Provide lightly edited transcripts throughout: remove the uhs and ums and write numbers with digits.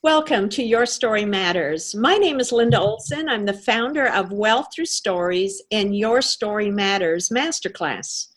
Welcome to Your Story Matters. My name is Linda Olson. I'm the founder of Wealth Through Stories and Your Story Matters Masterclass.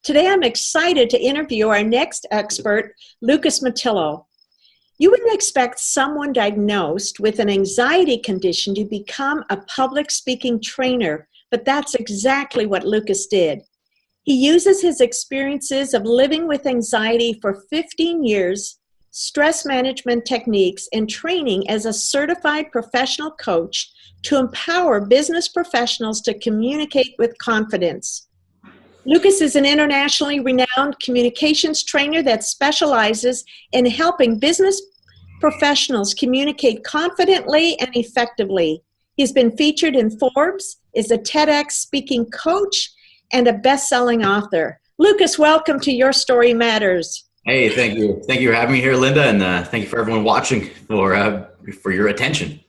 Today I'm excited to interview our next expert, lukasmattiello. You wouldn't expect someone diagnosed with an anxiety condition to become a public speaking trainer, but that's exactly what Lukas did. He uses his experiences of living with anxiety for 15 years, stress management techniques, and training as a certified professional coach to empower business professionals to communicate with confidence. Lukas is an internationally renowned communications trainer that specializes in helping business professionals communicate confidently and effectively. He's been featured in Forbes, is a TEDx speaking coach, and a best-selling author. Lukas, welcome to Your Story Matters. Hey, thank you. Thank you for having me here, Linda, and thank you for everyone watching for your attention.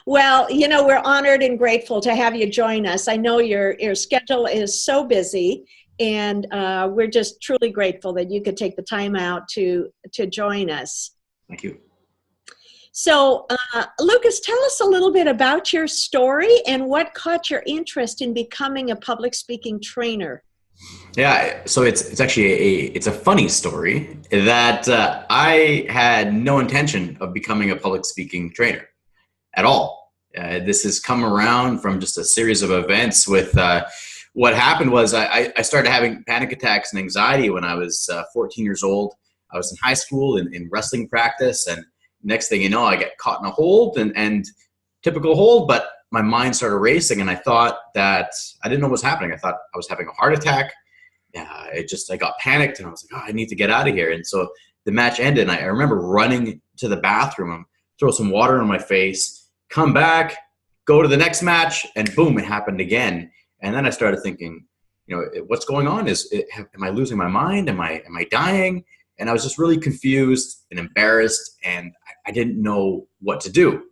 Well, we're honored and grateful to have you join us. I know your schedule is so busy, and we're just truly grateful that you could take the time out to join us. Thank you. So, Lukas, tell us a little bit about your story and what caught your interest in becoming a public speaking trainer. Yeah, so it's actually a funny story that I had no intention of becoming a public speaking trainer at all. This has come around from just a series of events with what happened was I started having panic attacks and anxiety when I was 14 years old. I was in high school in wrestling practice, and next thing you know, I get caught in a hold and typical hold, but my mind started racing, and I thought that I didn't know what was happening. I thought I was having a heart attack. I got panicked, and I was like, I need to get out of here. And so the match ended, and I remember running to the bathroom and throw some water on my face, come back, go to the next match, and boom, it happened again. And then I started thinking, what's going on? Am I losing my mind? Am I dying? And I was just really confused and embarrassed, and I didn't know what to do.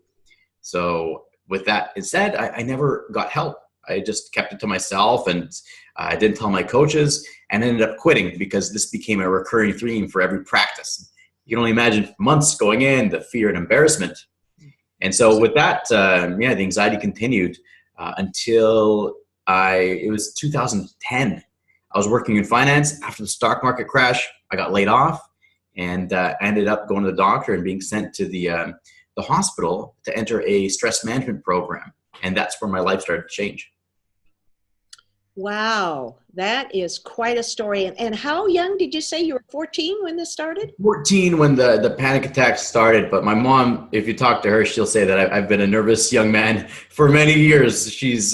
So with that said, I never got help. I just kept it to myself, and I didn't tell my coaches, and ended up quitting because this became a recurring theme for every practice. You can only imagine months going in, the fear and embarrassment. And so with that, the anxiety continued until it was 2010. I was working in finance. After the stock market crash, I got laid off, and ended up going to the doctor and being sent to the hospital to enter a stress management program. And that's where my life started to change. Wow, that is quite a story. And how young did you say? You were 14 when this started? 14 when the panic attacks started. But my mom, if you talk to her, she'll say that I've been a nervous young man for many years.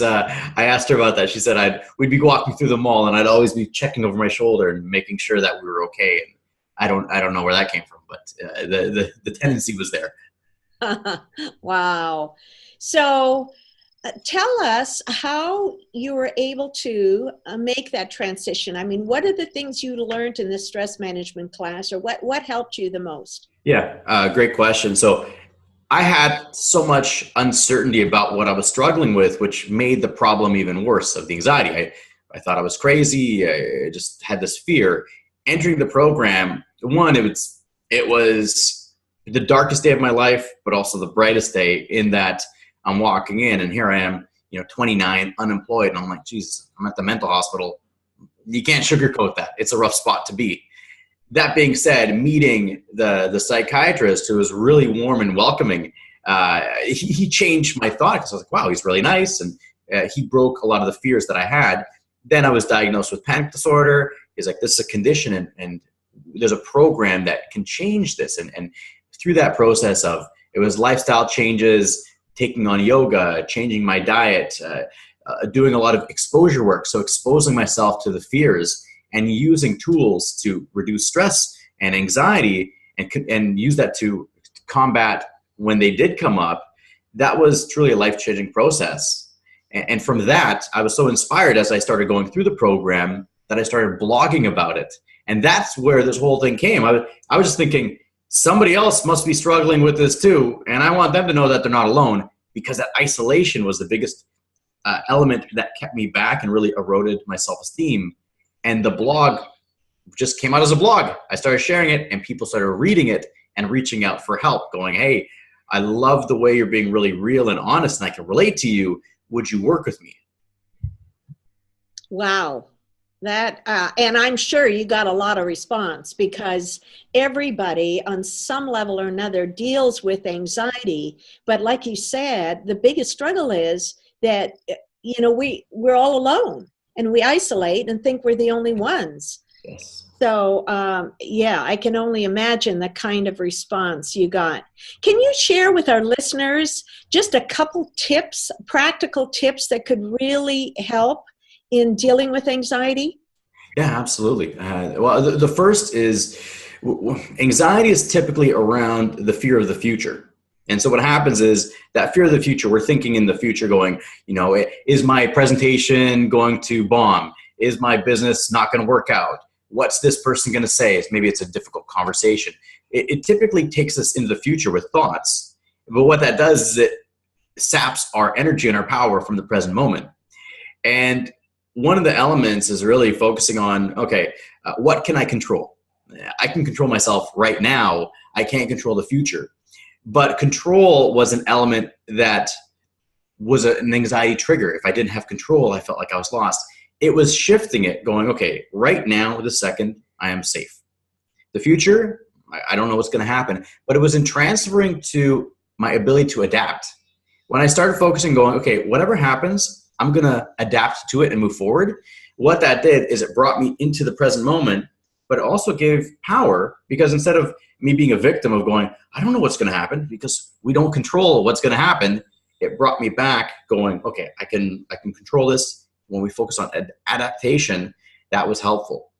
I asked her about that. She said we'd be walking through the mall, and I'd always be checking over my shoulder and making sure that we were okay. And I don't know where that came from, but the tendency was there. Wow. So tell us how you were able to make that transition. I mean, what are the things you learned in this stress management class, or what helped you the most? Yeah, great question. So I had so much uncertainty about what I was struggling with, which made the problem even worse of the anxiety. I thought I was crazy. I just had this fear. Entering the program, one, it was the darkest day of my life, but also the brightest day, in that I'm walking in, and here I am, 29, unemployed. And I'm like, Jesus, I'm at the mental hospital. You can't sugarcoat that. It's a rough spot to be. That being said, meeting the psychiatrist, who was really warm and welcoming, he changed my thought, because I was like, wow, he's really nice. And he broke a lot of the fears that I had. Then I was diagnosed with panic disorder. He's like, this is a condition, and there's a program that can change this. And through that process it was lifestyle changes, taking on yoga, changing my diet, doing a lot of exposure work. So exposing myself to the fears and using tools to reduce stress and anxiety, and use that to combat when they did come up. That was truly a life-changing process. And from that, I was so inspired as I started going through the program that I started blogging about it. And that's where this whole thing came. I was just thinking, somebody else must be struggling with this too, and I want them to know that they're not alone, because that isolation was the biggest element that kept me back and really eroded my self-esteem. And the blog just came out as a blog. I started sharing it, and people started reading it, and reaching out for help, going, hey, I love the way you're being really real and honest and I can relate to you. Would you work with me? Wow. That, and I'm sure you got a lot of response because everybody on some level or another deals with anxiety. But like you said, the biggest struggle is that, we're all alone and we isolate and think we're the only ones. Yes. So, yeah, I can only imagine the kind of response you got. Can you share with our listeners just a couple tips, practical tips that could really help in dealing with anxiety? Yeah, absolutely. Well, the first is anxiety is typically around the fear of the future. And so what happens is that fear of the future, we're thinking in the future going, is my presentation going to bomb? Is my business not going to work out? What's this person going to say? Maybe it's a difficult conversation. It typically takes us into the future with thoughts. But what that does is it saps our energy and our power from the present moment. And one of the elements is really focusing on, okay, what can I control? I can control myself right now. I can't control the future. But control was an element that was an anxiety trigger. If I didn't have control, I felt like I was lost. It was shifting it, going, okay, right now, the second, I am safe. The future, I don't know what's going to happen. But it was in transferring to my ability to adapt. When I started focusing, going, okay, whatever happens, I'm going to adapt to it and move forward. What that did is it brought me into the present moment, but it also gave power, because instead of me being a victim of going, I don't know what's going to happen because we don't control what's going to happen, it brought me back going, okay, I can control this. When we focus on adaptation, that was helpful.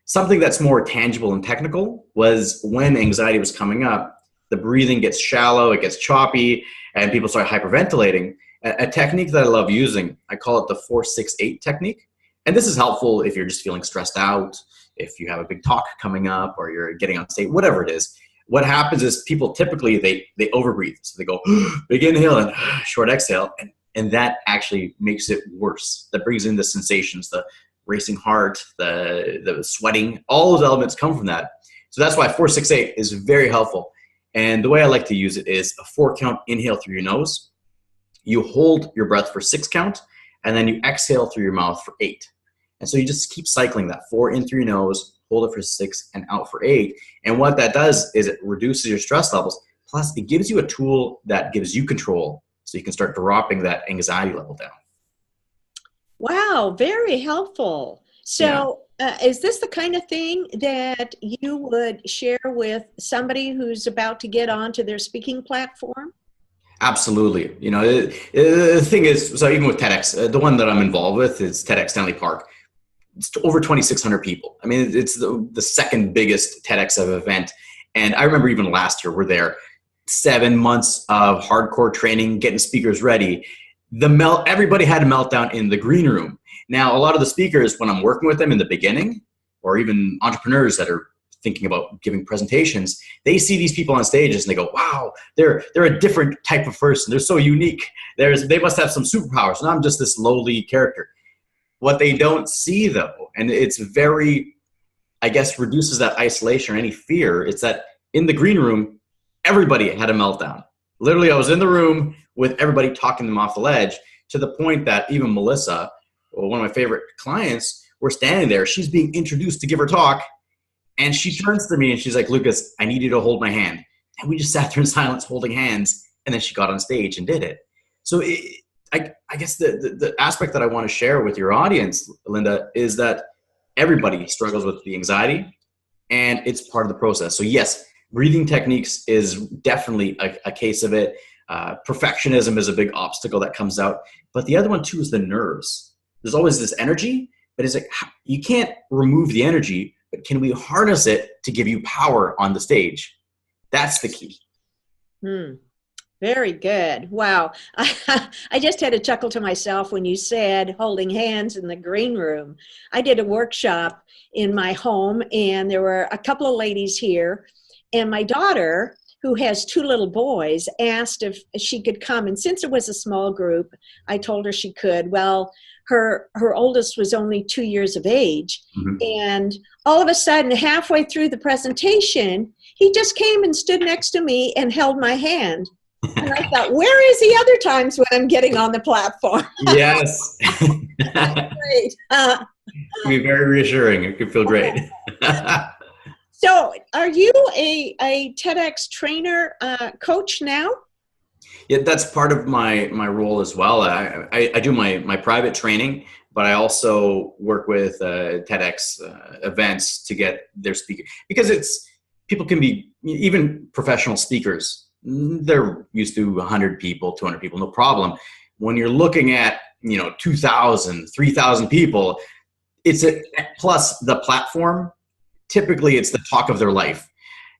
Something that's more tangible and technical was when anxiety was coming up, the breathing gets shallow, it gets choppy, and people start hyperventilating. A technique that I love using, I call it the 4-6-8 technique. And this is helpful if you're just feeling stressed out, if you have a big talk coming up, or you're getting on stage, whatever it is. What happens is people typically, they overbreathe. So they go, big inhale and short exhale. And that actually makes it worse. That brings in the sensations, the racing heart, the sweating, all those elements come from that. So that's why 4-6-8 is very helpful. And the way I like to use it is a 4-count inhale through your nose. You hold your breath for 6 count, and then you exhale through your mouth for 8. And so you just keep cycling that. 4 in through your nose, hold it for 6, and out for 8. And what that does is it reduces your stress levels. Plus, it gives you a tool that gives you control, so you can start dropping that anxiety level down. Wow, very helpful. So, is this the kind of thing that you would share with somebody who's about to get onto their speaking platform? Absolutely. The thing is, so even with TEDx, the one that I'm involved with is TEDx Stanley Park. It's over 2,600 people. I mean, it's the second biggest TEDx event. And I remember even last year, we're there, 7 months of hardcore training, getting speakers ready. Everybody had a meltdown in the green room. Now, a lot of the speakers, when I'm working with them in the beginning, or even entrepreneurs that are thinking about giving presentations, they see these people on stages and they go, wow, they're a different type of person. They're so unique. They must have some superpowers. And I'm just this lowly character. What they don't see, though, and it's very, I guess, reduces that isolation or any fear, it's that in the green room, everybody had a meltdown. Literally, I was in the room with everybody talking them off the ledge, to the point that even Melissa, one of my favorite clients, we're standing there. She's being introduced to give her talk, and she turns to me and she's like, Lucas, I need you to hold my hand. And we just sat there in silence holding hands, and then she got on stage and did it. So I guess the aspect that I want to share with your audience, Linda, is that everybody struggles with the anxiety, and it's part of the process. So yes, breathing techniques is definitely a case of it. Perfectionism is a big obstacle that comes out. But the other one too is the nerves. There's always this energy, but it's like, you can't remove the energy, but can we harness it to give you power on the stage? That's the key. Very good. Wow. I just had a chuckle to myself when you said holding hands in the green room. I did a workshop in my home, and there were a couple of ladies here, and my daughter, who has 2 little boys, asked if she could come. And since it was a small group, I told her she could. Well, her oldest was only 2 years of age. Mm-hmm. And all of a sudden, halfway through the presentation, he just came and stood next to me and held my hand. And I thought, where is he other times when I'm getting on the platform? Yes. Great. It can be very reassuring. It can feel great. So are you a TEDx trainer, coach now? Yeah, that's part of my role as well. I do my private training, but I also work with TEDx events to get their speaker, because people can be, even professional speakers, they're used to 100 people, 200 people, no problem. When you're looking at 2,000, 3,000 people, plus the platform. Typically, it's the talk of their life.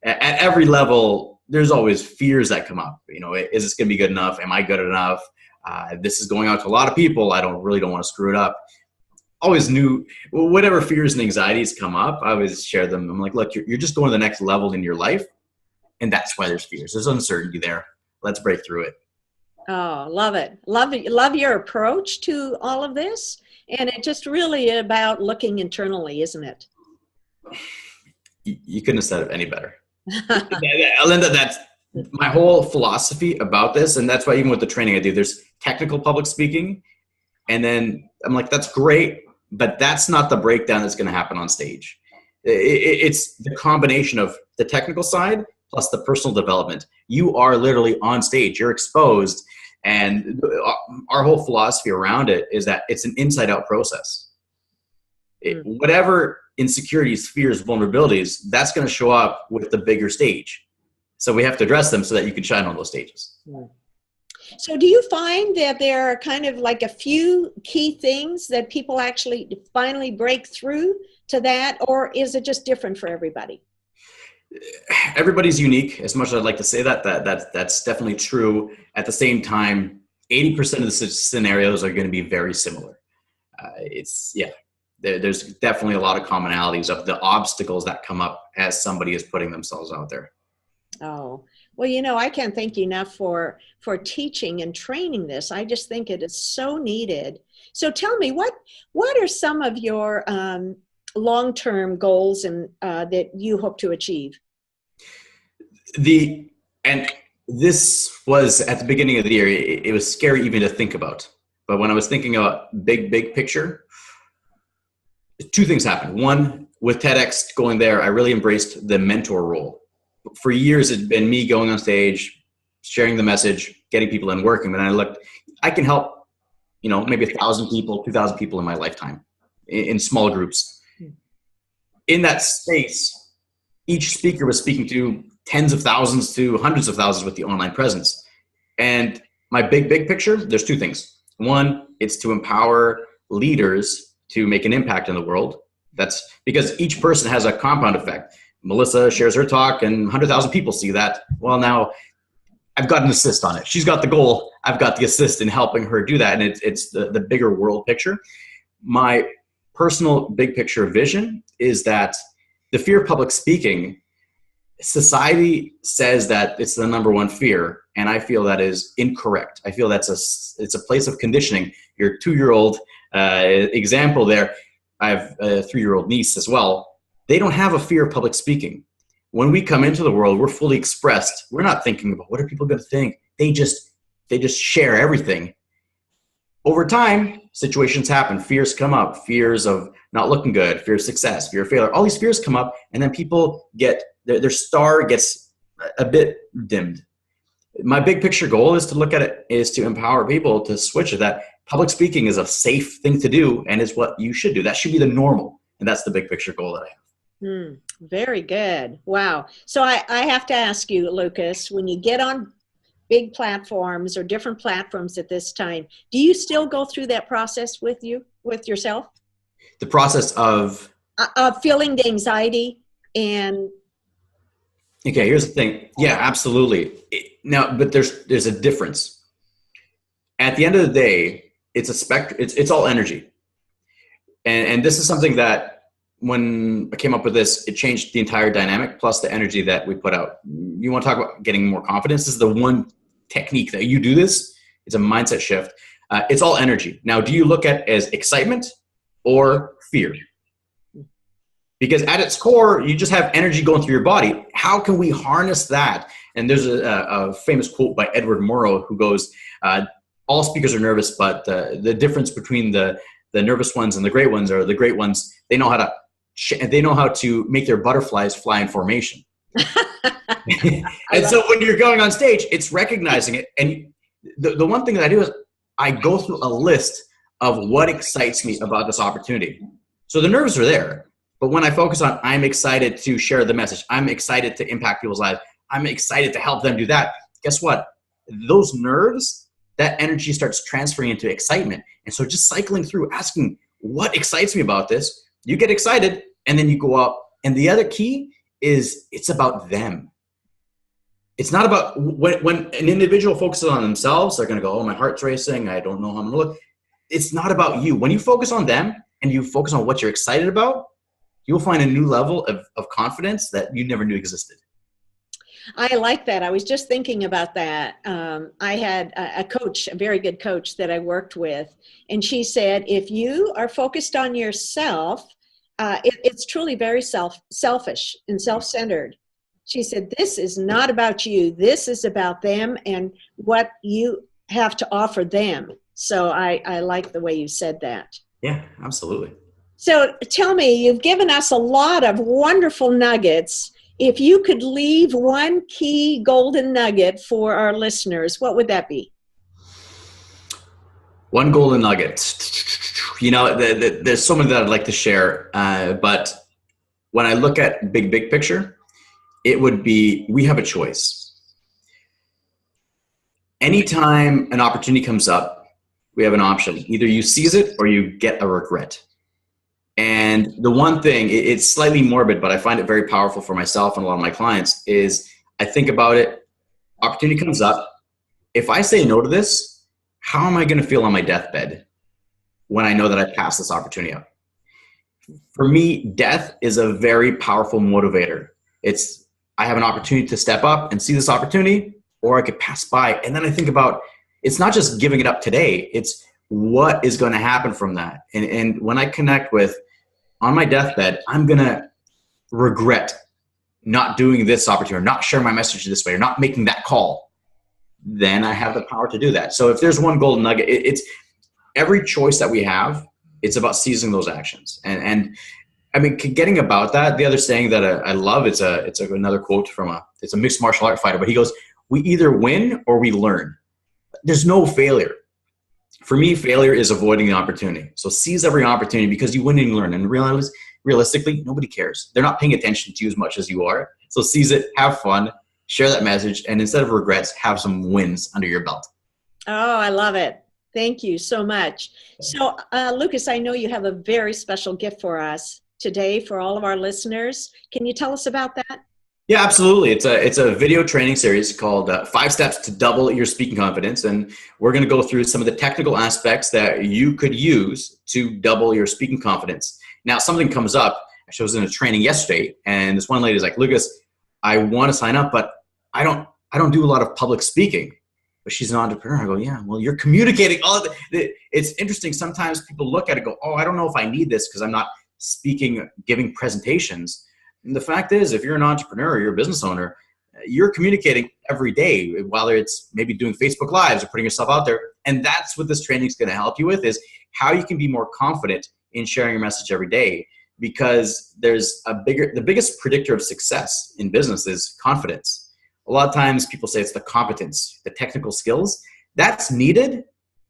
At every level, there's always fears that come up. Is this going to be good enough? Am I good enough? This is going out to a lot of people. I don't want to screw it up. Always knew whatever fears and anxieties come up, I always share them. I'm like, look, you're just going to the next level in your life. And that's why there's fears. There's uncertainty there. Let's break through it. Oh, love it. Love your approach to all of this. And it's just really about looking internally, isn't it? You couldn't have said it any better. Linda, that's my whole philosophy about this. And that's why even with the training I do, there's technical public speaking. And then I'm like, that's great, but that's not the breakdown that's going to happen on stage. It's the combination of the technical side plus the personal development. You are literally on stage. You're exposed. And our whole philosophy around it is that it's an inside-out process. Whatever insecurities, fears, vulnerabilities, that's going to show up with the bigger stage. So we have to address them so that you can shine on those stages. So do you find that there are kind of like a few key things that people actually finally break through to that, or is it just different for everybody? Everybody's unique. As much as I'd like to say that's definitely true. At the same time, 80% of the scenarios are going to be very similar. There's definitely a lot of commonalities of the obstacles that come up as somebody is putting themselves out there. Oh, well, I can't thank you enough for teaching and training this. I just think it is so needed. So tell me, what are some of your long-term goals and that you hope to achieve? And this was at the beginning of the year. It was scary even to think about. But when I was thinking about big picture, two things happened. One, with TEDx going there, I really embraced the mentor role. For years, it's been me going on stage, sharing the message, getting people in, working. But I can help, maybe 1,000 people, 2,000 people in my lifetime in small groups. In that space, each speaker was speaking to tens of thousands to hundreds of thousands with the online presence. And my big picture, there's two things. One, it's to empower leaders to make an impact in the world. That's because each person has a compound effect. Melissa shares her talk and 100,000 people see that. Well, now I've got an assist on it. She's got the goal. I've got the assist in helping her do that. And it's the bigger world picture. My personal big picture vision is that the fear of public speaking, society says that it's the number one fear. And I feel that is incorrect. I feel it's a place of conditioning. Your 2-year-old example there, I have a 3-year-old niece as well. They don't have a fear of public speaking. When we come into the world, we're fully expressed. We're not thinking about what are people going to think. They just share everything. Over time, situations happen. Fears come up. Fears of not looking good, fear of success, fear of failure. All these fears come up, and then people get their star gets a bit dimmed. My big picture goal is to look at it, is to empower people to switch it. That public speaking is a safe thing to do and is what you should do. That should be the normal. And that's the big picture goal that I have. Very good. Wow. So I have to ask you, Lucas, when you get on big platforms or different platforms at this time, do you still go through that process with yourself? The process of feeling the anxiety and. Okay, here's the thing. Yeah, absolutely. But there's a difference. At the end of the day, it's a spectrum. It's all energy. And this is something that when I came up with this, it changed the entire dynamic plus the energy that we put out. You want to talk about getting more confidence? This is the one technique that you do this. It's a mindset shift. It's all energy. Now, do you look at it as excitement or fear? Because at its core, you just have energy going through your body. how can we harness that? And there's a famous quote by Edward Murrow who goes, all speakers are nervous, but the difference between the nervous ones and the great ones are the great ones, they know how to make their butterflies fly in formation. And so when you're going on stage, it's recognizing it. And the one thing that I do is I go through a list of what excites me about this opportunity. So the nerves are there, but when I focus on, I'm excited to share the message, I'm excited to impact people's lives, I'm excited to help them do that. Guess what? Those nerves, that energy starts transferring into excitement. And so just cycling through, asking what excites me about this, you get excited, and then you go up. And the other key is it's about them. It's not about when an individual focuses on themselves, they're going to go, oh, my heart's racing, I don't know how I'm going to look. It's not about you. When you focus on them and you focus on what you're excited about, you'll find a new level of confidence that you never knew existed. I like that. I was just thinking about that. I had a coach, a very good coach that I worked with, and she said, if you are focused on yourself, it's truly very selfish and self-centered. She said, this is not about you. This is about them and what you have to offer them. So I like the way you said that. Yeah, absolutely. So tell me, you've given us a lot of wonderful nuggets. If you could leave one key golden nugget for our listeners, what would that be? One golden nugget. You know, there's so many that I'd like to share, but when I look at big picture, it would be, we have a choice. Anytime an opportunity comes up, we have an option. Either you seize it or you get a regret. And the one thing, it's slightly morbid, but I find it very powerful for myself and a lot of my clients, is I think about it, opportunity comes up. If I say no to this, how am I going to feel on my deathbed when I know that I passed this opportunity up? For me, death is a very powerful motivator. I have an opportunity to step up and see this opportunity, or I could pass by. And then I think about, it's not just giving it up today, it's what is going to happen from that. And when I connect with, on my deathbed, I'm going to regret not doing this opportunity, or not sharing my message this way, or not making that call. Then I have the power to do that. So if there's one golden nugget, it's every choice that we have, it's about seizing those actions. And I mean, getting about that, the other saying that I love, it's another quote from it's a mixed martial art fighter, but he goes, we either win or we learn. There's no failure. For me, failure is avoiding the opportunity. So seize every opportunity, because you win and you learn. And realistically, nobody cares. They're not paying attention to you as much as you are. So seize it, have fun, share that message, and instead of regrets, have some wins under your belt. Oh, I love it. Thank you so much. So, Lucas, I know you have a very special gift for us today for all of our listeners. Can you tell us about that? Yeah, absolutely. It's a video training series called 5 Steps to Double Your Speaking Confidence. And we're going to go through some of the technical aspects that you could use to double your speaking confidence. Now, something comes up. I was in a training yesterday, and this one lady is like, Lucas, I want to sign up, but I don't do a lot of public speaking. But she's an entrepreneur. I go, yeah, well, you're communicating all of it. It's interesting. Sometimes people look at it and go, oh, I don't know if I need this because I'm not speaking, giving presentations. And the fact is, if you're an entrepreneur or you're a business owner, you're communicating every day, whether it's maybe doing Facebook Lives or putting yourself out there. And that's what this training is going to help you with, is how you can be more confident in sharing your message every day. Because the biggest predictor of success in business is confidence. A lot of times people say it's the competence, the technical skills. That's needed,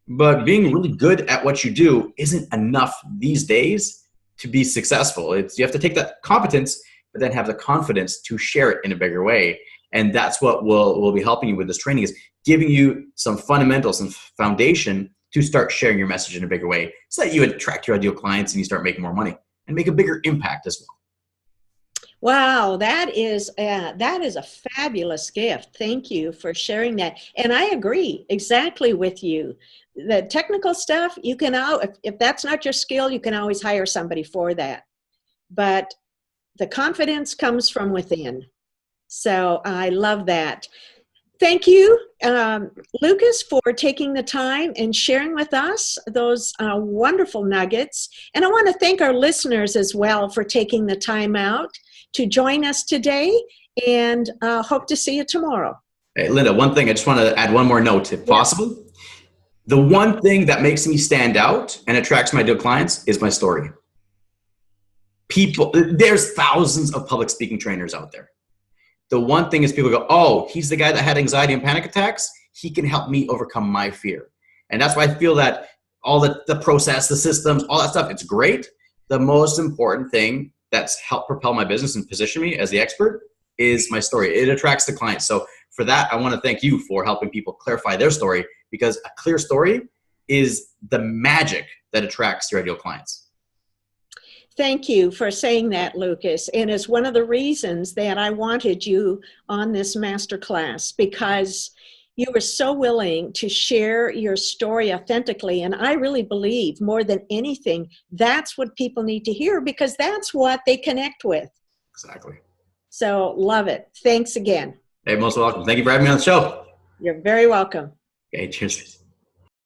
but being really good at what you do isn't enough these days to be successful. You have to take that competence, but then have the confidence to share it in a bigger way. And that's what we'll be helping you with this training, is giving you some fundamentals and foundation to start sharing your message in a bigger way, so that you attract your ideal clients and you start making more money and make a bigger impact as well. Wow, that is a fabulous gift. Thank you for sharing that. And I agree exactly with you. The technical stuff, you can if that's not your skill, you can always hire somebody for that. But the confidence comes from within. So I love that. Thank you, Lucas, for taking the time and sharing with us those wonderful nuggets. And I want to thank our listeners as well for taking the time out to join us today. and hope to see you tomorrow. Hey, Linda, one thing, I just want to add one more note if possible. The one thing that makes me stand out and attracts my ideal clients is my story. There's thousands of public speaking trainers out there. The one thing is people go, oh, he's the guy that had anxiety and panic attacks. He can help me overcome my fear. And that's why I feel that all the process, the systems, all that stuff, it's great. The most important thing that's helped propel my business and position me as the expert is my story. It attracts the clients. So for that, I want to thank you for helping people clarify their story, because a clear story is the magic that attracts your ideal clients. Thank you for saying that, Lucas. And it's one of the reasons that I wanted you on this masterclass, because you were so willing to share your story authentically. And I really believe more than anything, that's what people need to hear, because that's what they connect with. Exactly. So love it. Thanks again. Hey, most welcome. Thank you for having me on the show. You're very welcome. Okay, cheers.